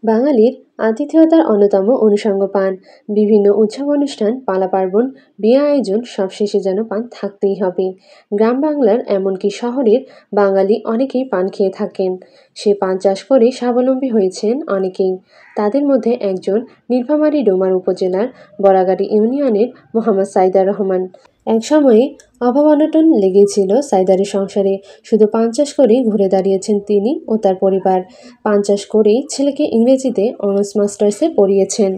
বাঙালির আতিথেয়তার অন্যতম অনুষঙ্গ পান। বিভিন্ন উৎসব অনুষ্ঠান, পালা পার্বণ, বিয়ে আয়োজন সবশেষে যেন পান থাকতেই হবে। গ্রাম বাংলার এমনকি শহরের বাঙালি অনেকেই পান খেয়ে থাকেন। সে পান চাষ করে স্বাবলম্বী হয়েছেন অনেকেই। তাদের মধ্যে একজন নীলফামারী ডোমার উপজেলার বরাগাড়ি ইউনিয়নের মোহাম্মদ সাইদার রহমান। এক সময়ে অভাব অনটন লেগেছিল সাইদারের সংসারে। শুধু পান চাষ করেই ঘুরে দাঁড়িয়েছেন তিনি ও তার পরিবার। পান চাষ করেই ছেলেকে ইংরেজিতে অনার্স মাস্টার্সে পড়িয়েছেন।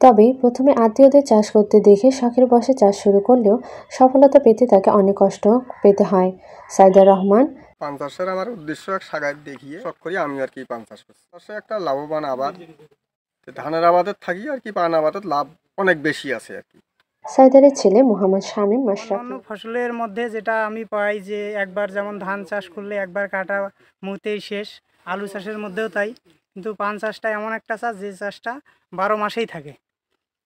তবে প্রথমে আত্মীয়দের চাষ করতে দেখে শখের বশে চাষ শুরু করলেও সফলতা পেতে তাকে অনেক কষ্ট পেতে হয়। সাইদার রহমান পান চাষের আমার উদ্দেশ্য এক সাগাত দেখিয়ে শখ করি আমি আর কি পান চাষ করছি। চাষে একটা লাভবান আবাদ, ধানের আবাদের থাকি আর কি পান আবাদের লাভ অনেক বেশি আছে আর কি। সাইদারের ছেলে মোহাম্মদ শামীম মাশরাফি। অন্যান্য ফসলের মধ্যে যেটা আমি পাই যে একবার যেমন ধান চাষ করলে একবার কাটা মুতেই শেষ, আলু চাষের মধ্যেও তাই। কিন্তু পান চাষটা এমন একটা চাষ যে চাষটা 12 মাসেই থাকে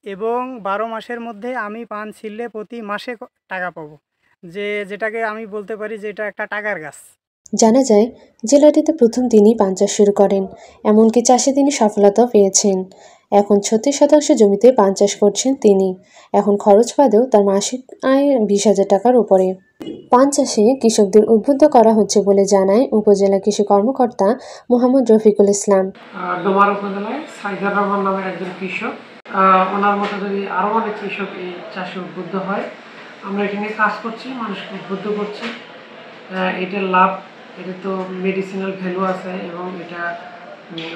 এবং 12 মাসের মধ্যে আমি পান ছিললে প্রতি মাসে টাকা পাবো, যেটাকে আমি বলতে পারি যে এটা একটা টাকার গাছ। জানা যায় জেলাটিতে প্রথম দিনই পান চাষ শুরু করেন, এমনকি চাষে তিনি সফলতাও পেয়েছেন। এখন 36 শতাংশ জমিতে পান চাষ করছেন তিনি। এখন খরচ বাদেও তার মাসিক আয় 20,000 টাকার উপরে। পান চাষে কৃষকদের উদ্বুদ্ধ করা হচ্ছে বলে জানায় উপজেলা কৃষি কর্মকর্তা মোহাম্মদ রফিকুল ইসলাম। ডোমার উপজেলায় সাইদার রহমান নামের একজন কৃষক, ওনার মতো যদি আরও অনেক কৃষক এই চাষে উদ্বুদ্ধ হয়, আমরা এখানে কাজ করছি, মানুষকে উদ্বুদ্ধ করছি। এটার লাভ, এটা তো মেডিসিনাল ভ্যালু আছে এবং এটা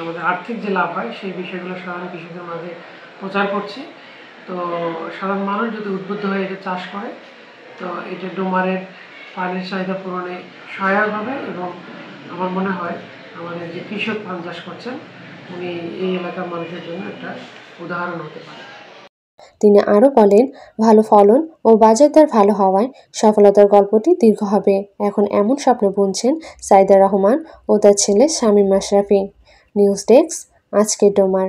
আমাদের আর্থিক যে লাভ হয় সেই বিষয়গুলো সাধারণ কৃষকের মাঝে প্রচার করছি। তো সাধারণ মানুষ যদি উদ্বুদ্ধ হয়ে এটা চাষ করে তো এটা ডোমারের পানির চাহিদা পূরণে সহায়ক হবে এবং আমার মনে হয় আমাদের যে কৃষক পান চাষ করছেন উনি এই এলাকার মানুষের জন্য একটা উদাহরণ হতে পারে। তিনি আরও বলেন, ভালো ফলন ও বাজারদর ভালো হওয়ায় সফলতার গল্পটি দীর্ঘ হবে। এখন এমন স্বপ্ন বুনছেন সাইদার রহমান ও তার ছেলে শামীম মাশরাফি। নিউজ ডেস্ক, আজকের ডোমার।